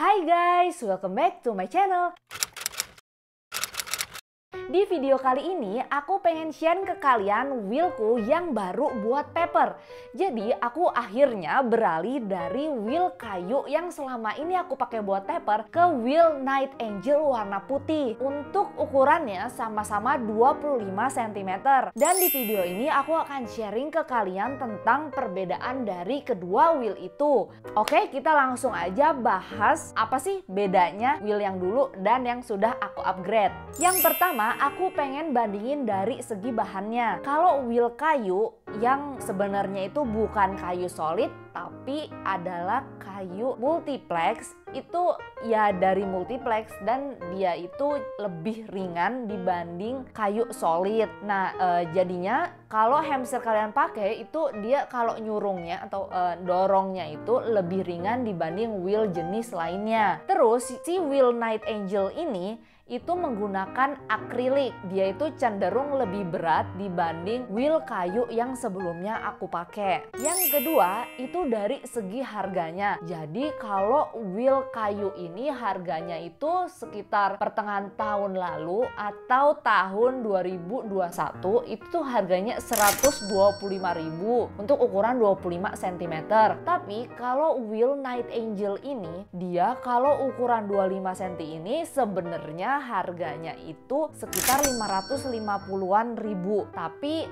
Hai guys, welcome back to my channel. Di video kali ini aku pengen share ke kalian wheelku yang baru buat paper. Jadi aku akhirnya beralih dari wheel kayu yang selama ini aku pakai buat paper ke wheel Night Angel warna putih. Untuk ukurannya sama-sama 25 cm. Dan di video ini aku akan sharing ke kalian tentang perbedaan dari kedua wheel itu. Oke, kita langsung aja bahas apa sih bedanya wheel yang dulu dan yang sudah aku upgrade. Yang pertama, aku pengen bandingin dari segi bahannya. Kalau wheel kayu yang sebenarnya itu bukan kayu solid tapi adalah kayu multiplex, itu ya dari multiplex dan dia itu lebih ringan dibanding kayu solid. Nah jadinya kalau hamster kalian pakai itu dia kalau nyurungnya atau dorongnya itu lebih ringan dibanding wheel jenis lainnya. Terus si wheel Night Angel ini itu menggunakan akrilik. Dia itu cenderung lebih berat dibanding wheel kayu yang sebelumnya aku pakai. Yang kedua itu dari segi harganya. Jadi kalau wheel kayu ini harganya itu sekitar pertengahan tahun lalu atau tahun 2021 itu harganya 125.000 untuk ukuran 25 cm. Tapi kalau wheel Night Angel ini dia kalau ukuran 25 cm ini sebenarnya harganya itu sekitar 550-an ribu. Tapi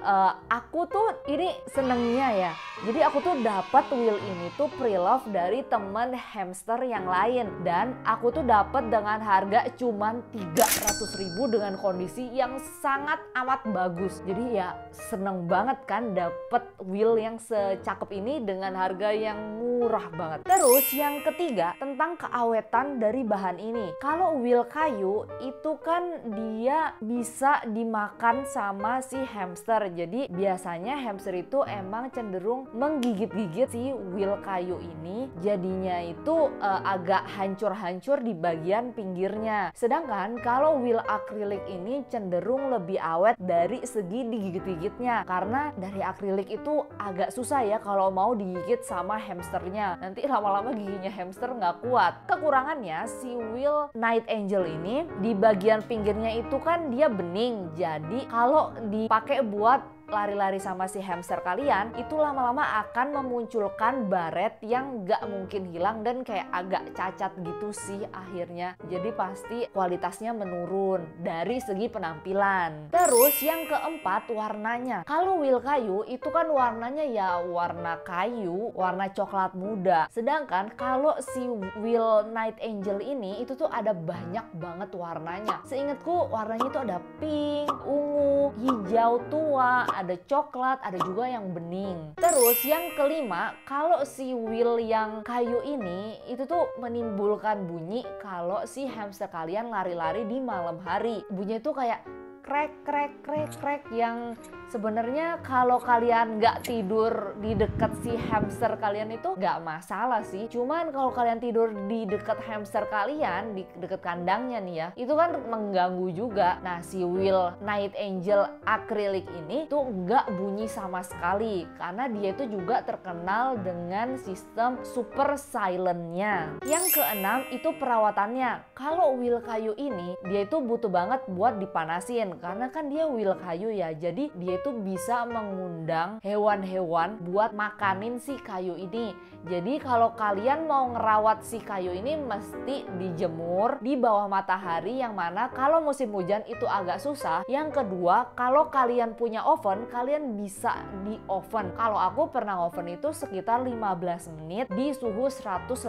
aku tuh ini senengnya ya. Jadi aku tuh dapat wheel ini tuh pre-love dari temen hamster yang lain dan aku tuh dapat dengan harga cuman 300.000 dengan kondisi yang sangat amat bagus. Jadi ya seneng banget kan dapet wheel yang secakep ini dengan harga yang murah banget. Terus yang ketiga tentang keawetan dari bahan ini. Kalau wheel kayu itu kan dia bisa dimakan sama si hamster. Jadi biasanya hamster itu emang cenderung menggigit-gigit si wheel kayu ini. Jadinya itu agak hancur-hancur di bagian pinggirnya. Sedangkan kalau wheel akrilik ini cenderung lebih awet dari segi digigit-gigitnya. Karena dari akrilik itu agak susah ya kalau mau digigit sama hamsternya. Nanti lama-lama giginya hamster nggak kuat. Kekurangannya si wheel Night Angel ini di bagian pinggirnya itu kan dia bening. Jadi kalau dipakai buat lari-lari sama si hamster kalian itu lama-lama akan memunculkan baret yang gak mungkin hilang dan kayak agak cacat gitu sih akhirnya. Jadi pasti kualitasnya menurun dari segi penampilan. Terus yang keempat warnanya. Kalau wheel kayu itu kan warnanya ya warna kayu, warna coklat muda. Sedangkan kalau si wheel Night Angel ini itu tuh ada banyak banget warnanya. Seingatku warnanya itu ada pink, ungu, hijau tua, ada coklat, ada juga yang bening. Terus yang kelima, kalau si wheel yang kayu ini itu tuh menimbulkan bunyi kalau si hamster kalian lari-lari di malam hari. Bunyinya itu kayak krek krek krek krek yang sebenarnya kalau kalian nggak tidur di dekat si hamster kalian itu nggak masalah sih. Cuman kalau kalian tidur di dekat hamster kalian, di dekat kandangnya nih ya, itu kan mengganggu juga. Nah si wheel Night Angel akrilik ini tuh nggak bunyi sama sekali karena dia itu juga terkenal dengan sistem super silentnya. Yang keenam itu perawatannya. Kalau wheel kayu ini dia itu butuh banget buat dipanasin karena kan dia wheel kayu ya. Jadi dia itu bisa mengundang hewan-hewan buat makanin si kayu ini. Jadi kalau kalian mau ngerawat si kayu ini mesti dijemur di bawah matahari, yang mana kalau musim hujan itu agak susah. Yang kedua, kalau kalian punya oven, kalian bisa di oven. Kalau aku pernah oven itu sekitar 15 menit di suhu 180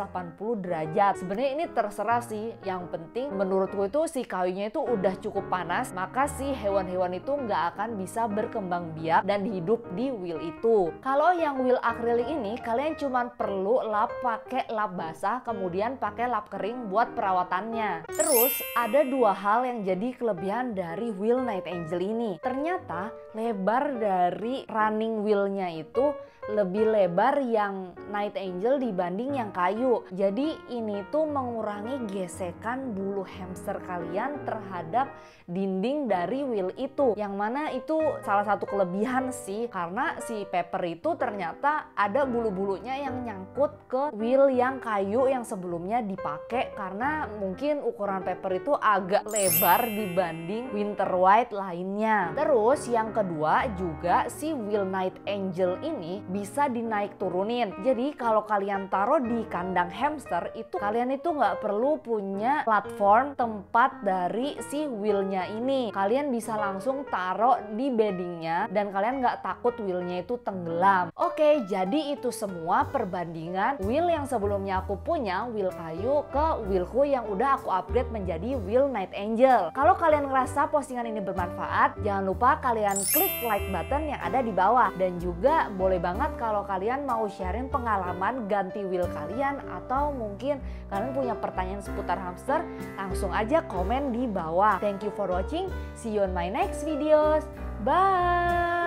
derajat. Sebenarnya ini terserah sih. Yang penting menurutku itu si kayunya itu udah cukup panas, maka si hewan-hewan itu nggak akan bisa berkembang biak dan hidup di wheel itu. Kalau yang wheel akrilik ini kalian cuma perlu lap pakai lap basah, kemudian pakai lap kering buat perawatannya. Terus ada dua hal yang jadi kelebihan dari wheel Night Angel ini. Ternyata lebar dari running wheelnya itu lebih lebar yang Night Angel dibanding yang kayu. Jadi ini tuh mengurangi gesekan bulu hamster kalian terhadap dinding dari wheel itu. Yang mana itu salah satu kelebihan sih, karena si Pepper itu ternyata ada bulu-bulunya yang nyangkut ke wheel yang kayu yang sebelumnya dipakai, karena mungkin ukuran Pepper itu agak lebar dibanding Winter White lainnya. Terus yang kedua juga si wheel Night Angel ini bisa dinaik turunin. Jadi kalau kalian taruh di kandang hamster itu kalian itu nggak perlu punya platform tempat dari si wheelnya ini. Kalian bisa langsung taruh di beddingnya dan kalian nggak takut wheelnya itu tenggelam. Oke, jadi itu semua perbandingan wheel yang sebelumnya aku punya, wheel kayu, ke wheelku yang udah aku upgrade menjadi wheel Night Angel. Kalau kalian ngerasa postingan ini bermanfaat, jangan lupa kalian klik like button yang ada di bawah. Dan juga boleh banget kalau kalian mau sharing pengalaman ganti wheel kalian, atau mungkin kalian punya pertanyaan seputar hamster, langsung aja komen di bawah. Thank you for watching. See you on my next videos. Bye.